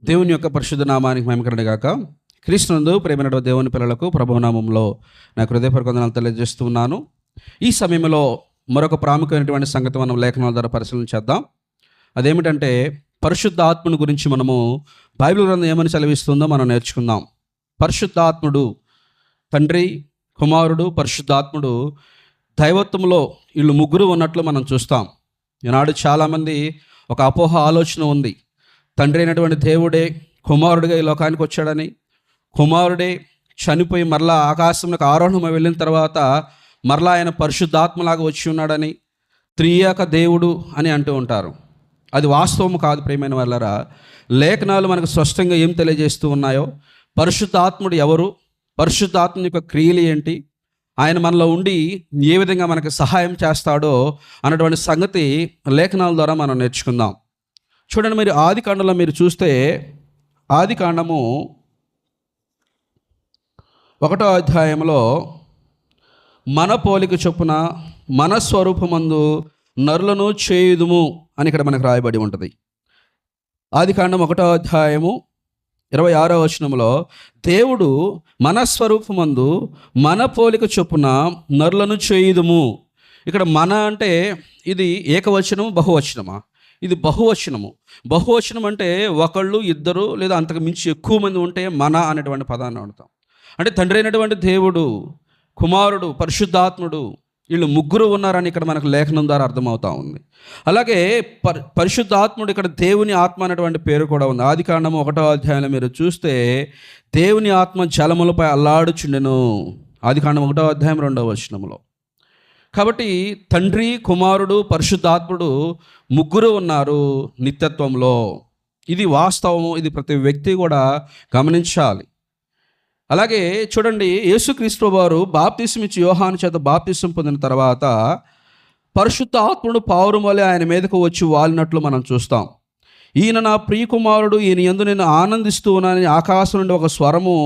దేవుని యొక్క పరిశుద్ధ నామానికి మహిమ కలుగును గాక. క్రీస్తునందు ప్రేమైనటువంటి దేవుని పిల్లలకు ప్రభునామంలో నా హృదయపూర్వక వందనాలు తెలియజేస్తూ ఉన్నాను. ఈ సమయంలో మరొక ప్రాముఖ్యమైనటువంటి సంగతి మనం లేఖనాల ద్వారా పరిశీలన చేద్దాం. అదేమిటంటే పరిశుద్ధ ఆత్మను గురించి మనము బైబిల్ గ్రంథం ఏమని సెలవిస్తుందో మనం నేర్చుకుందాం. పరిశుద్ధాత్ముడు తండ్రి, కుమారుడు, పరిశుద్ధాత్ముడు దైవత్వంలో వీళ్ళు ముగ్గురు ఉన్నట్లు మనం చూస్తాం. ఈనాడు చాలామంది ఒక అపోహ ఆలోచన ఉంది. తండ్రి అయినటువంటి దేవుడే కుమారుడిగా ఈ లోకానికి వచ్చాడని, కుమారుడే చనిపోయి మరలా ఆకాశంలోకి ఆరోహణమై వెళ్ళిన తర్వాత మరలా ఆయన పరిశుద్ధాత్మలాగా వచ్చి ఉన్నాడని, త్రియేక దేవుడు అని అంటూ ఉంటారు. అది వాస్తవం కాదు ప్రియమైన వాళ్ళరా. లేఖనాలు మనకు స్పష్టంగా ఏం తెలియజేస్తూ ఉన్నాయో, పరిశుద్ధాత్ముడు ఎవరు, పరిశుద్ధాత్మ యొక్క క్రియలు ఏంటి, ఆయన మనలో ఉండి ఏ విధంగా మనకు సహాయం చేస్తాడో అన్నటువంటి సంగతి లేఖనాల ద్వారా మనం నేర్చుకుందాం. చూడండి, మీరు ఆది కాండంలో మీరు చూస్తే ఆది కాండము 1వ అధ్యాయంలో మన పోలిక చొప్పున మన స్వరూపమందు నరులను చేయుదుము అని ఇక్కడ మనకు రాయబడి ఉంటుంది. ఆది కాండం 1వ అధ్యాయము 26వ వచనంలో దేవుడు మన స్వరూపమందు మన పోలిక చొప్పున నరులను చేయుదుము. ఇక్కడ మన అంటే ఇది ఏకవచనము బహువచనమా? ఇది బహువచనము. బహువచనం అంటే ఒకళ్ళు, ఇద్దరు లేదా అంతకు మించి ఎక్కువ మంది ఉంటే మన అనేటువంటి పదాన్ని వాడతాం. అంటే తండ్రి అయినటువంటి దేవుడు, కుమారుడు, పరిశుద్ధాత్ముడు వీళ్ళు ముగ్గురు ఉన్నారని ఇక్కడ మనకు లేఖనం ద్వారా అర్థమవుతా ఉంది. అలాగే పరిశుద్ధాత్ముడు ఇక్కడ దేవుని ఆత్మ అనేటువంటి పేరు కూడా ఉంది. ఆది కాండము 1వ అధ్యాయంలో మీరు చూస్తే దేవుని ఆత్మ జలములపై అల్లాడుచుండెను. ఆది కాండం 1వ అధ్యాయం 2వ వచనంలో. కాబట్టి తండ్రి, కుమారుడు, పరిశుద్ధాత్ముడు ముగ్గురు ఉన్నారు నిత్యత్వంలో. ఇది వాస్తవము. ఇది ప్రతి వ్యక్తి కూడా గమనించాలి. అలాగే చూడండి, యేసుక్రీస్తు వారు బాప్తిసం ఇచ్చి యోహాను చేత బాప్తిసం పొందిన తర్వాత పరిశుద్ధాత్ముడు పావురం వలె ఆయన మీదకు వచ్చి వాలినట్లు మనం చూస్తాం. ఈయన నా ప్రియకుమారుడు, ఈయన యందు నేను ఆనందిస్తూ ఉన్నానని ఆకాశం నుండి ఒక స్వరము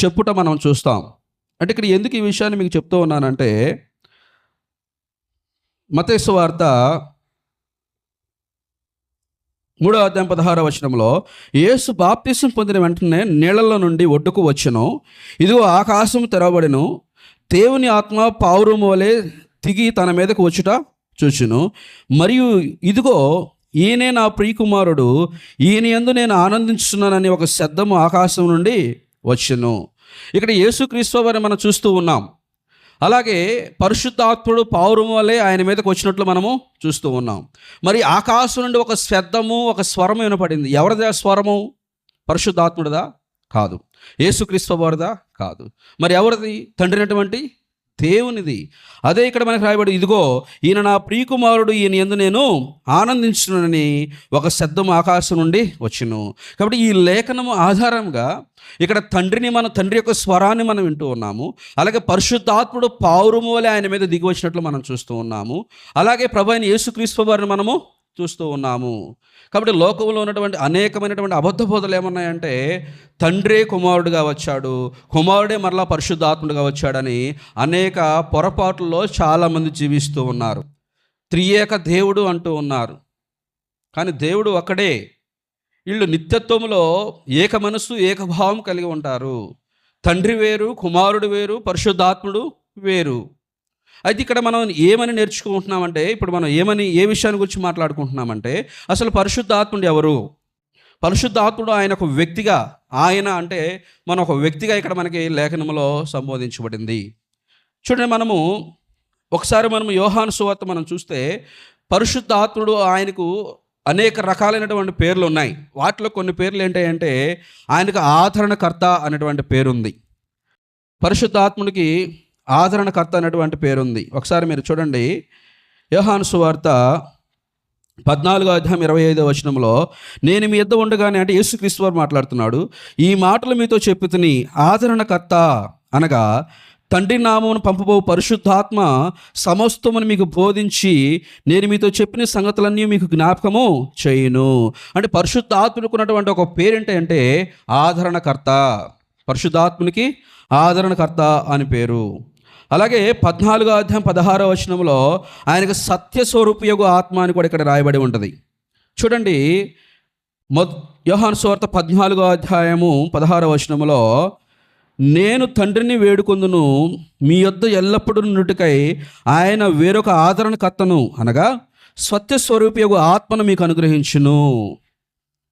చెప్పుట మనం చూస్తాం. అంటే ఇక్కడ ఎందుకు ఈ విషయాన్ని మీకు చెప్తూ ఉన్నానంటే, మత్తయి సువార్త 3వ అధ్యాయం 16వ వచనంలో యేసు బాప్తిసం పొందిన వెంటనే నీళ్లలో నుండి ఒడ్డుకు వచ్చెను. ఇదిగో ఆకాశం తెరవబడెను, దేవుని ఆత్మ పావురము వలె దిగి తన మీదకు వచ్చుట చూచెను. మరియు ఇదిగో ఈయనే నా ప్రియకుమారుడు, ఈయన యందు నేను ఆనందించున్నానని ఒక శబ్దము ఆకాశం నుండి వచ్చెను. ఇక్కడ యేసుక్రీస్తు వారిని మనం చూస్తూ ఉన్నాం. అలాగే పరిశుద్ధాత్ముడు పావురం వలె ఆయన మీదకి వచ్చినట్లు మనము చూస్తూ ఉన్నాం. మరి ఆకాశం నుండి ఒక శబ్దము, ఒక స్వరము వినపడింది. ఎవరిది ఆ స్వరము? పరిశుద్ధాత్ముడిదా? కాదు. యేసుక్రీస్తు వారిదా? కాదు. మరి ఎవరిది? తండ్రి అయినటువంటి దేవునిది. అదే ఇక్కడ మనకు రాయబడి, ఇదిగో ఈయన నా ప్రియకుమారుడు, ఈయన యందు నేను ఆనందించునని ఒక శబ్దం ఆకాశం నుండి వచ్చును. కాబట్టి ఈ లేఖనము ఆధారంగా ఇక్కడ తండ్రి యొక్క స్వరాన్ని మనం వింటూ ఉన్నాము. అలాగే పరిశుద్ధాత్ముడు పావురము వలె ఆయన మీద దిగి వచ్చినట్లు మనం చూస్తూ ఉన్నాము. అలాగే ప్రభు అయిన యేసుక్రీస్తు వారిని మనము చూస్తూ ఉన్నాము. కాబట్టి లోకంలో ఉన్నటువంటి అనేకమైనటువంటి అబద్ధ బోధలు ఏమన్నాయంటే, తండ్రే కుమారుడుగా వచ్చాడు, కుమారుడే మరలా పరిశుద్ధాత్ముడుగా వచ్చాడని అనేక పొరపాట్లలో చాలామంది జీవిస్తూ ఉన్నారు. త్రియేక దేవుడు అంటూ ఉన్నారు. కానీ దేవుడు ఒక్కడే. వీళ్ళు నిత్యత్వంలో ఏక మనస్సు, ఏకభావం కలిగి ఉంటారు. తండ్రి వేరు, కుమారుడు వేరు, పరిశుద్ధాత్ముడు వేరు. అయితే ఇక్కడ మనం ఏమని నేర్చుకుంటున్నామంటే, ఇప్పుడు మనం ఏ విషయాన్ని గురించి మాట్లాడుకుంటున్నామంటే, అసలు పరిశుద్ధాత్ముడు ఎవరు? పరిశుద్ధాత్ముడు ఆయన ఒక వ్యక్తిగా, ఆయన అంటే మన ఒక వ్యక్తిగా ఇక్కడ మనకి లేఖనంలో సంబోధించబడింది. చూడండి, ఒకసారి మనము యోహాను సువార్త మనం చూస్తే పరిశుద్ధాత్ముడు ఆయనకు అనేక రకాలైనటువంటి పేర్లు ఉన్నాయి. వాటిలో కొన్ని పేర్లు ఏంటంటే, ఆయనకు ఆదరణకర్త అనేటువంటి పేరుంది. పరిశుద్ధాత్ముడికి ఆదరణకర్త అనేటువంటి పేరుంది. ఒకసారి మీరు చూడండి, యోహాను సువార్త 14వ అధ్యాయం 25వ వచనంలో, నేను మీ యొద్ద ఉండగానే, అంటే యేసుక్రీస్తు వారు మాట్లాడుతున్నాడు, ఈ మాటలు మీతో చెప్పుతుని ఆదరణకర్త అనగా తండ్రి నామమున పంపబోవు పరిశుద్ధాత్మ సమస్తమును మీకు బోధించి నేను మీతో చెప్పిన సంగతులన్నీ మీకు జ్ఞాపకము చేయును. అంటే పరిశుద్ధాత్మకు ఉన్నటువంటి ఒక పేరేంటంటే ఆదరణకర్త. పరిశుద్ధాత్మనికి ఆదరణకర్త అని పేరు. అలాగే 14వ అధ్యాయం 16వ వచనంలో ఆయనకు సత్యస్వరూపయోగు ఆత్మ అని కూడా ఇక్కడ రాయబడి ఉంటుంది. చూడండి, యోహాను సువార్త 14వ అధ్యాయము 16వ వచనములో, నేను తండ్రిని వేడుకొందును, మీ యొద్ద ఎల్లప్పుడూ నుండుటకై ఆయన వేరొక ఆదరణకర్తను అనగా సత్యస్వరూపియగు ఆత్మను మీకు అనుగ్రహించును.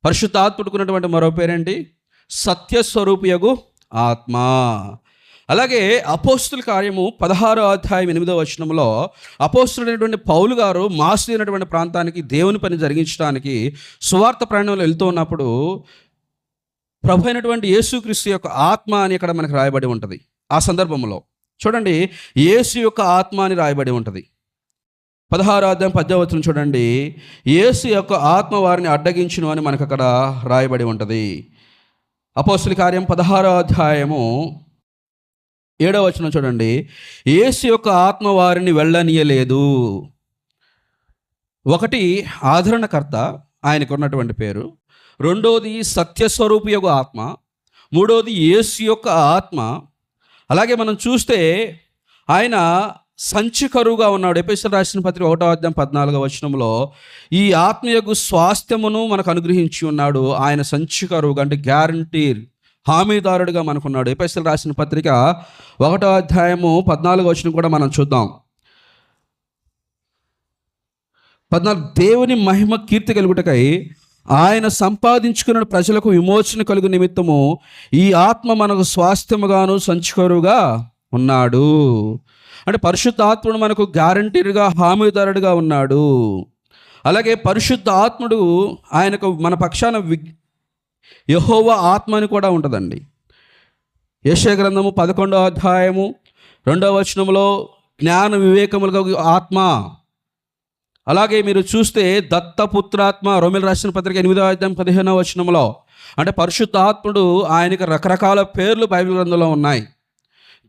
పరిశుద్ధాత్ముడుకున్నటువంటి మరో పేరేంటి? సత్యస్వరూపియగు ఆత్మ. అలాగే అపోస్తుల కార్యము 16వ అధ్యాయం 8వ వచనంలో అపోస్తులైనటువంటి పౌలు గారు మాసి అయినటువంటి ప్రాంతానికి దేవుని పని జరిగించడానికి సువార్త ప్రయాణంలో వెళ్తూ ఉన్నప్పుడు ప్రభు అయినటువంటి యేసుక్రీస్తు యొక్క ఆత్మ అని ఇక్కడ మనకు రాయబడి ఉంటుంది. ఆ సందర్భంలో చూడండి, యేసు యొక్క ఆత్మ అని రాయబడి ఉంటుంది. 16వ అధ్యాయం 10వ వచనం చూడండి, యేసు యొక్క ఆత్మ వారిని అడ్డగించును అని మనకు అక్కడ రాయబడి ఉంటుంది. అపోస్తుల కార్యం 16వ అధ్యాయము 7వ వచనం చూడండి, యేసు యొక్క ఆత్మ వారిని వెళ్ళనీయలేదు. ఒకటి ఆదరణకర్త, ఆయనకు ఉన్నటువంటి పేరు. రెండోది సత్యస్వరూపి యొక్క ఆత్మ. మూడోది యేసు యొక్క ఆత్మ. అలాగే మనం చూస్తే ఆయన సంచికరువుగా ఉన్నాడు. ఎఫెసీయులకు రాసిన పత్రిక 1వ అధ్యాయం 14వ వచనంలో ఈ ఆత్మ యొక్క స్వాస్థ్యమును మనకు అనుగ్రహించి ఉన్నాడు. ఆయన సంచికరువుగా అంటే గ్యారంటీర్, హామీదారుడిగా మనకున్నాడు. ఎఫెసీయులకు రాసిన పత్రిక 1వ అధ్యాయము 14వ వచనం కూడా మనం చూద్దాం. 14, దేవుని మహిమ కీర్తి కలుగుటకై ఆయన సంపాదించుకున్న ప్రజలకు విమోచన కలుగు నిమిత్తము ఈ ఆత్మ మనకు స్వాస్థ్యముగాను సంచికరువుగా ఉన్నాడు. అంటే పరిశుద్ధ ఆత్ముడు మనకు గ్యారంటీగా, హామీదారుడిగా ఉన్నాడు. అలాగే పరిశుద్ధ ఆత్ముడు ఆయనకు మన పక్షాన యెహోవా ఆత్మ అని కూడా ఉంటుందండి. యెషయా గ్రంథము 11వ అధ్యాయము 2వ వచనంలో జ్ఞాన వివేకములుగా ఆత్మ. అలాగే మీరు చూస్తే దత్తపుత్రాత్మ, రోమీయులకు రాసిన పత్రిక 8వ అధ్యాయం 15వ వచనంలో అంటే పరిశుద్ధ ఆత్ముడు ఆయనకు రకరకాల పేర్లు బైబిల్ గ్రంథంలో ఉన్నాయి.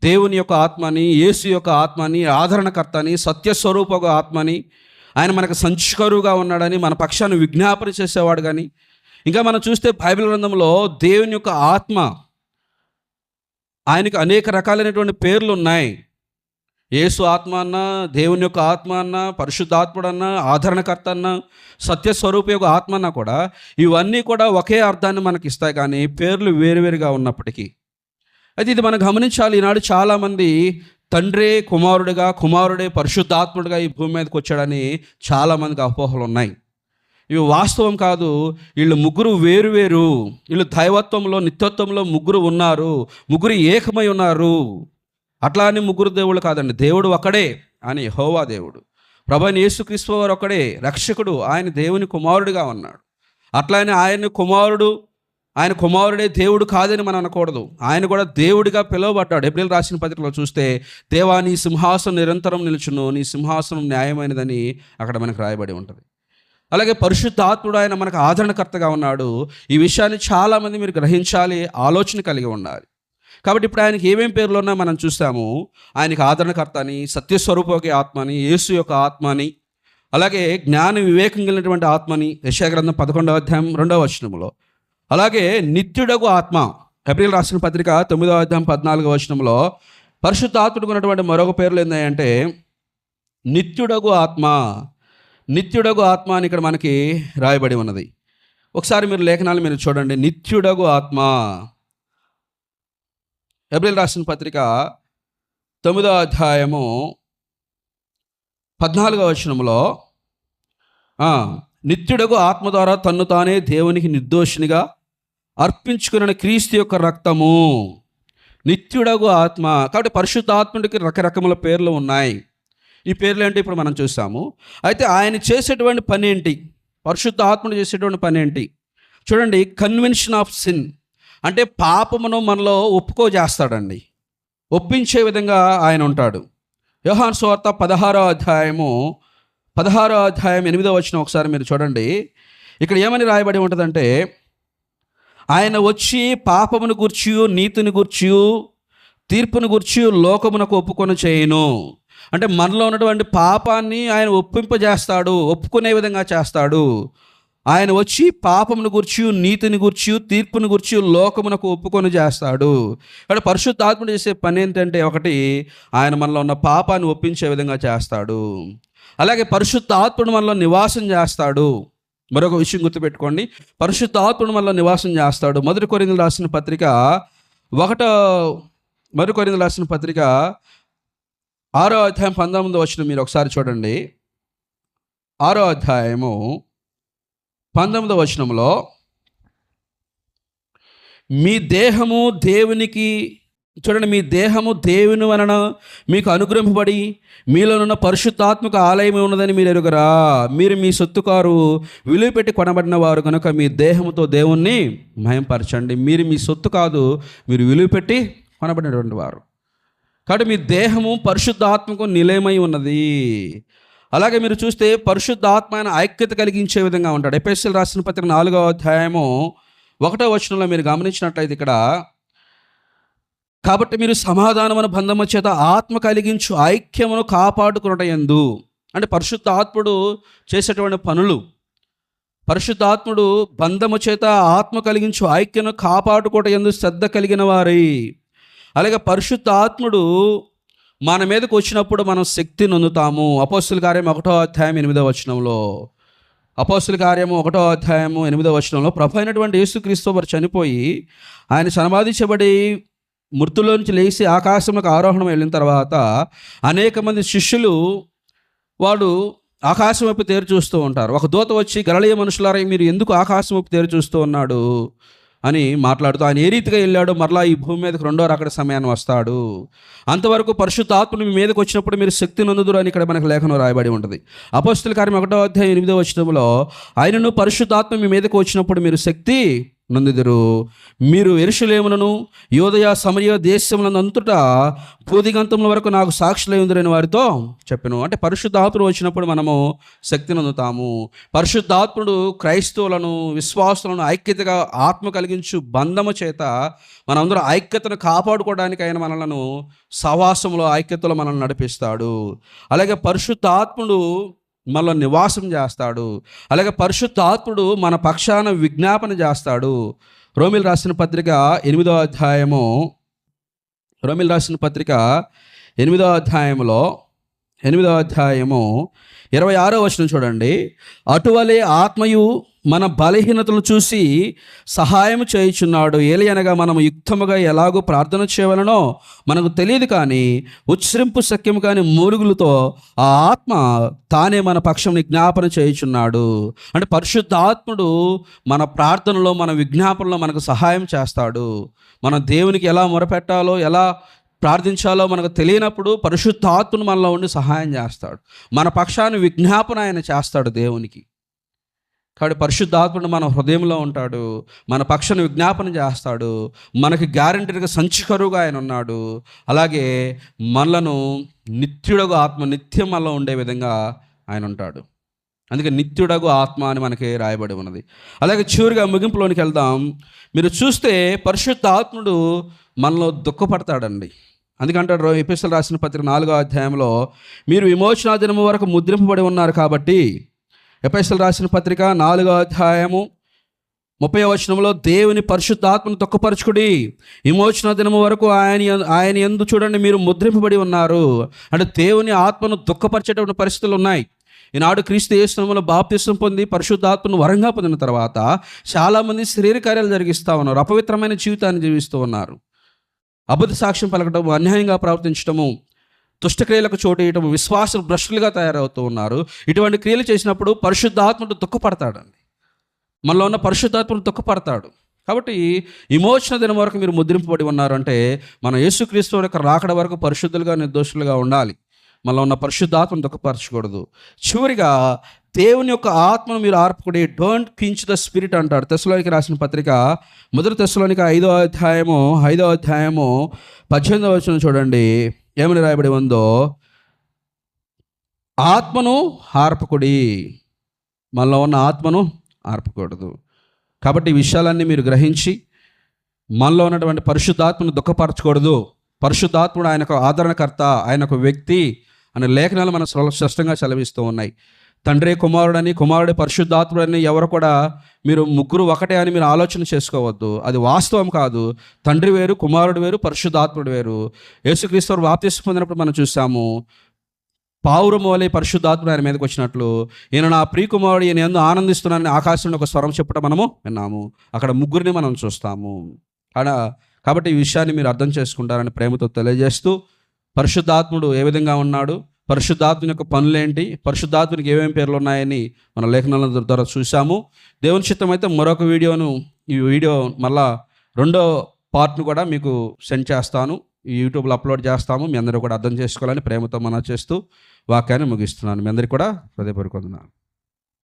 దేవుని యొక్క ఆత్మని, యేసు యొక్క ఆత్మని, ఆదరణకర్తని, సత్యస్వరూప ఆత్మని, ఆయన మనకు సంచికరువుగా ఉన్నాడని, మన పక్షాన్ని విజ్ఞాపన చేసేవాడు. కానీ ఇంకా మనం చూస్తే బైబిల్ గ్రంథంలో దేవుని యొక్క ఆత్మ, ఆయనకు అనేక రకాలైనటువంటి పేర్లు ఉన్నాయి. యేసు ఆత్మ అన్నా, దేవుని యొక్క ఆత్మ అన్నా, పరిశుద్ధాత్ముడు అన్నా, ఆదరణకర్త అన్నా, సత్యస్వరూప యొక్క ఆత్మ అన్నా కూడా ఇవన్నీ కూడా ఒకే అర్థాన్ని మనకి ఇస్తాయి. కానీ పేర్లు వేరువేరుగా ఉన్నప్పటికీ అయితే ఇది మనం గమనించాలి. ఈనాడు చాలామంది తండ్రే కుమారుడిగా, కుమారుడే పరిశుద్ధాత్ముడిగా ఈ భూమి మీదకి వచ్చాడని చాలామందికి అపోహలు ఉన్నాయి. ఇవి వాస్తవం కాదు. వీళ్ళు ముగ్గురు వేరువేరు. వీళ్ళు దైవత్వంలో, నిత్యత్వంలో ముగ్గురు ఉన్నారు, ముగ్గురు ఏకమై ఉన్నారు. అట్లా అని ముగ్గురు దేవుడు కాదండి, దేవుడు ఒకడే అని యెహోవా దేవుడు. ప్రభువైన యేసుక్రీస్తు వారు ఒకడే రక్షకుడు, ఆయన దేవుని కుమారుడిగా ఉన్నాడు. అట్లానే ఆయన కుమారుడే దేవుడు కాదని మనం అనకూడదు. ఆయన కూడా దేవుడిగా పిలువబడ్డాడు. ఎబ్రీయులకు రాసిన పత్రికలో చూస్తే దేవా నీ సింహాసనం నిరంతరం నిలుచును, నీ సింహాసనం న్యాయమైనదని అక్కడ మనకు రాయబడి ఉంటుంది. అలాగే పరిశుద్ధాత్ముడు ఆయన మనకు ఆదరణకర్తగా ఉన్నాడు. ఈ విషయాన్ని చాలామంది మీరు గ్రహించాలి, ఆలోచన కలిగి ఉండాలి. కాబట్టి ఇప్పుడు ఆయనకి ఏమేం పేర్లు ఉన్నా మనం చూస్తాము. ఆయనకి ఆదరణకర్త అని, సత్యస్వరూప ఆత్మని, యేసు యొక్క ఆత్మని, అలాగే జ్ఞాన వివేకం కలిగినటువంటి ఆత్మని యెషయా గ్రంథం 11వ అధ్యాయం 2వ వచనంలో, అలాగే నిత్యుడగు ఆత్మ ఎబ్రీయులకు రాసిన పత్రిక 9వ అధ్యాయం 14వ వచనంలో పరిశుద్ధాత్ముడికి ఉన్నటువంటి మరొక పేర్లు ఏంటంటే నిత్యుడగు ఆత్మ. నిత్యుడగు ఆత్మ అని ఇక్కడ మనకి రాయబడి ఉన్నది. ఒకసారి మీరు లేఖనాలు మీరు చూడండి. నిత్యుడగు ఆత్మ, ఎబ్రీయులకు రాసిన పత్రిక 9వ అధ్యాయము 14వ వచనంలో నిత్యుడగు ఆత్మ ద్వారా తన్ను తానే దేవునికి నిర్దోషినిగా అర్పించుకున్న క్రీస్తు యొక్క రక్తము. నిత్యుడగు ఆత్మ. కాబట్టి పరిశుద్ధ ఆత్ముడికి రకరకముల పేర్లు ఉన్నాయి. ఈ పేర్లు ఏంటి ఇప్పుడు మనం చూసాము. అయితే ఆయన చేసేటువంటి పని ఏంటి? పరిశుద్ధ ఆత్ముడు చేసేటువంటి పని ఏంటి చూడండి. కన్వెన్షన్ ఆఫ్ సిన్ అంటే పాపమును మనలో ఒప్పుకోజేస్తాడండి, ఒప్పించే విధంగా ఆయన ఉంటాడు. యోహాను సువార్త 16వ అధ్యాయం 8వ వచనం ఒకసారి మీరు చూడండి. ఇక్కడ ఏమని రాయబడి ఉంటుందంటే ఆయన వచ్చి పాపమును గూర్చి, నీతిని గూర్చి, తీర్పును గూర్చి లోకమునకు ఒప్పుకొని చేయను. అంటే మనలో ఉన్నటువంటి పాపాన్ని ఆయన ఒప్పింపజేస్తాడు, ఒప్పుకునే విధంగా చేస్తాడు. ఆయన వచ్చి పాపమును గూర్చి, నీతిని గూర్చి, తీర్పును గూర్చి లోకమునకు ఒప్పుకొని చేస్తాడు. అంటే పరిశుద్ధాత్ముడు చేసే పని ఏంటంటే ఒకటి, ఆయన మనలో ఉన్న పాపాన్ని ఒప్పించే విధంగా చేస్తాడు. అలాగే పరిశుద్ధ ఆత్ముడు మనలో నివాసం చేస్తాడు. మరొక విషయం గుర్తుపెట్టుకోండి, పరిశుద్ధాత్ముడు మనలో నివాసం చేస్తాడు. మొదటి కొరింథీయులకు రాసిన పత్రిక 6వ అధ్యాయం 19వ వచనం మీరు ఒకసారి చూడండి. 6వ అధ్యాయము 19వ వచనంలో, మీ దేహము దేవునికి చూడండి, మీ దేహము దేవుని వలన మీకు అనుగ్రహింపబడి మీలోనున్న పరిశుద్ధాత్మక ఆలయమే ఉన్నదని మీరు ఎరుగరా? మీరు మీ సొత్తు కారు, విలువ పెట్టి కొనబడిన వారు కనుక మీ దేహముతో దేవుణ్ణి మహింపరచండి. మీరు మీ సొత్తు కాదు, మీరు విలువ పెట్టి కొనబడినటువంటి వారు. కాబట్టి మీ దేహము పరిశుద్ధాత్మకు నిలయమై ఉన్నది. అలాగే మీరు చూస్తే పరిశుద్ధాత్మ ఆయన ఐక్యత కలిగించే విధంగా ఉంటాడు. ఎఫెసీయులకు రాసిన పత్రిక 4వ అధ్యాయము 1వ వచనంలో మీరు గమనించినట్లయితే ఇక్కడ, కాబట్టి మీరు సమాధానమైన బంధము చేత ఆత్మ కలిగించు ఐక్యమును కాపాడుకునట యందు, అంటే పరిశుద్ధాత్ముడు చేసేటువంటి పనులు, పరిశుద్ధాత్ముడు బంధము చేత ఆత్మ కలిగించు ఐక్యను కాపాడుకోవట యందు శ్రద్ధ కలిగిన వారై. అలాగే పరిశుద్ధాత్ముడు మన మీదకు వచ్చినప్పుడు మనం శక్తి నొందుతాము. అపోస్తుల కార్యం 1వ అధ్యాయం 8వ వచనంలో, అపోస్తుల కార్యము 1వ అధ్యాయము 8వ వచనంలో, ప్రభు అయినటువంటి యేసుక్రీస్తు వారు చనిపోయి ఆయన సమాధించబడి మృతుల్లో నుంచి లేచి ఆకాశంలోకి ఆరోహణం వెళ్ళిన తర్వాత అనేక మంది శిష్యులు వాడు ఆకాశం వైపు తేరు చూస్తూ ఉంటారు. ఒక దూత వచ్చి, గలిలయ మనుషులారా, మీరు ఎందుకు ఆకాశం వైపు తేరు చూస్తూ ఉన్నాడు అని మాట్లాడుతూ, ఆయన ఏ రీతిగా వెళ్ళాడో మరలా ఈ భూమి మీదకి రెండో రాకడ సమయాన్ని వస్తాడు. అంతవరకు పరిశుద్ధాత్మ మీ మీదకి వచ్చినప్పుడు మీరు శక్తి నొందుదురు అని ఇక్కడ మనకు లేఖనం రాయబడి ఉంటుంది. అపోస్తుల కార్యం 1వ అధ్యాయం 8వ వచనంలో, ఆయనను పరిశుద్ధాత్మ మీ మీదకి వచ్చినప్పుడు మీరు శక్తి నొందుదురు. మీరు యెరూషలేములను యూదయ సమరయ దేశములంతటా భూదిగంతముల వరకు నాకు సాక్షులై ఉందిరని వారితో చెప్పెను. అంటే పరిశుద్ధాత్ముడు వచ్చినప్పుడు మనము శక్తి నొందుతాము. పరిశుద్ధాత్ముడు క్రైస్తవులను, విశ్వాసులను ఐక్యతగా ఆత్మ కలిగించు బంధము చేత మనందరూ ఐక్యతను కాపాడుకోవడానికి ఆయన మనలను సహవాసంలో, ఐక్యతలో మనల్ని నడిపిస్తాడు. అలాగే పరిశుద్ధాత్ముడు మనలో నివాసం చేస్తాడు. అలాగే పరిశుద్ధాత్ముడు మన పక్షాన విజ్ఞాపన చేస్తాడు. రోమిలు రాసిన పత్రిక 8వ అధ్యాయము 8వ అధ్యాయము 26వ వచనం చూడండి. అటువలే ఆత్మయు మన బలహీనతలను చూసి సహాయం చేయుచున్నాడు. ఏలయనగా మనము యుక్తముగా ఎలాగో ప్రార్థన చేయవలనో మనకు తెలియదు, కానీ ఉచ్చరింపు సఖ్యము కాని మూలుగులతో ఆ ఆత్మ తానే మన పక్షంని జ్ఞాపన చేయుచున్నాడు. అంటే పరిశుద్ధాత్ముడు మన ప్రార్థనలో, మన విజ్ఞాపనలో మనకు సహాయం చేస్తాడు. మనం దేవునికి ఎలా మొరపెట్టాలో, ఎలా ప్రార్థించాలో మనకు తెలియనప్పుడు పరిశుద్ధాత్ముడు మనలో ఉండి సహాయం చేస్తాడు. మన పక్షాన్ని విజ్ఞాపన ఆయన చేస్తాడు దేవునికి. కాబట్టి పరిశుద్ధాత్ముడు మన హృదయంలో ఉంటాడు, మన పక్షాన్ని విజ్ఞాపన చేస్తాడు, మనకి గ్యారంటీగా సంచికరుగా ఆయన ఉన్నాడు. అలాగే మనలను నిత్యుడగు ఆత్మ నిత్యం మనలో ఉండే విధంగా ఆయన ఉంటాడు. అందుకే నిత్యుడగు ఆత్మ అని మనకి రాయబడి ఉన్నది. అలాగే చివరిగా ముగింపులోనికి వెళ్దాం. మీరు చూస్తే పరిశుద్ధాత్ముడు మనలో దుఃఖపడతాడండి. అందుకంటాడు ఎఫెసీయులకు రాసిన పత్రిక 4వ అధ్యాయంలో, మీరు విమోచన దినము వరకు ముద్రింపబడి ఉన్నారు కాబట్టి. ఎఫెసీయులకు రాసిన పత్రిక 4వ అధ్యాయము 30వ వచనంలో, దేవుని పరిశుద్ధాత్మను దుఃఖపరచుకుడి, విమోచన దినము వరకు ఆయన యందు చూడండి మీరు ముద్రింపబడి ఉన్నారు. అంటే దేవుని ఆత్మను దుఃఖపరిచేటువంటి పరిస్థితులు ఉన్నాయి. ఈనాడు క్రీస్తు యేసు నామములో బాప్తిసం పొంది పరిశుద్ధాత్మను వరంగా పొందిన తర్వాత చాలామంది శరీర కార్యాలు జరిగిస్తూ ఉన్నారు, అపవిత్రమైన జీవితాన్ని జీవిస్తూ ఉన్నారు. అబద్ధ సాక్ష్యం పలకటము, అన్యాయంగా ప్రవర్తించటము, దుష్టక్రియలకు చోటు వేయటము, విశ్వాసం భ్రష్టులుగా తయారవుతూ ఉన్నారు. ఇటువంటి క్రియలు చేసినప్పుడు పరిశుద్ధాత్ముడు దుఃఖపడతాడండి. మనలో ఉన్న పరిశుద్ధాత్ముడు దుఃఖపడతాడు. కాబట్టి విమోచన దినం వరకు మీరు ముద్రింపబడి ఉన్నారు అంటే మనం యేసుక్రీస్తు యొక్క రాకడ వరకు పరిశుద్ధులుగా, నిర్దోషులుగా ఉండాలి. మనలో ఉన్న పరిశుద్ధాత్మను దుఃఖపరచకూడదు. చివరిగా దేవుని యొక్క ఆత్మను మీరు ఆర్పుకుడి, డోంట్ కించ్ ద స్పిరిట్ అంటాడు. తెస్సలోనికీయులకు రాసిన పత్రిక 1 తెస్సలోనిక 5వ అధ్యాయము 18వ వచనం చూడండి, ఏమని రాయబడి ఉందో, ఆత్మను ఆర్పకుడి. మనలో ఉన్న ఆత్మను ఆర్పకూడదు. కాబట్టి ఈ విషయాలన్నీ మీరు గ్రహించి మనలో ఉన్నటువంటి పరిశుద్ధాత్మను దుఃఖపరచకూడదు. పరిశుద్ధాత్ముడు ఆయనకు ఆదరణకర్త, ఆయనకు వ్యక్తి అనే లేఖనాలు మన స్పష్టంగా సెలవిస్తూ ఉన్నాయి. తండ్రి కుమారుడని, కుమారుడి పరిశుద్ధాత్ముడని ఎవరు కూడా మీరు ముగ్గురు ఒకటే అని మీరు ఆలోచన చేసుకోవద్దు. అది వాస్తవం కాదు. తండ్రి వేరు, కుమారుడు వేరు, పరిశుద్ధాత్ముడు వేరు. యేసుక్రీస్తు బాప్తిసం పొందినప్పుడు మనం చూసాము, పావురము వలె పరిశుద్ధాత్మ ఆయన మీదకి వచ్చినట్లు, ఈయన నా ప్రియకుమారుడు, ఈయన యందు ఆనందిస్తున్నానని ఆకాశంలో ఒక స్వరం చెప్పడం మనము విన్నాము. అక్కడ ముగ్గురిని మనం చూస్తాము. కాబట్టి ఈ విషయాన్ని మీరు అర్థం చేసుకుంటారని ప్రేమతో తెలియజేస్తూ, పరిశుద్ధాత్ముడు ఏ విధంగా ఉన్నాడు, పరిశుద్ధాత్మ యొక్క పనులేంటి, పరిశుద్ధాత్మనికి ఏమేమి పేర్లు ఉన్నాయని మన లేఖనాల ద్వారా చూసాము. దేవుని చిత్తం అయితే మరొక ఈ వీడియో మళ్ళా రెండో పార్ట్ను కూడా మీకు సెండ్ చేస్తాను, ఈ యూట్యూబ్లో అప్లోడ్ చేస్తాము. మీ అందరూ కూడా అర్థం చేసుకోవాలని ప్రేమతో మనం చేస్తూ వాక్యాన్ని ముగిస్తున్నాను. మీ అందరికీ కూడా హృదయపూర్వక వందనాలు.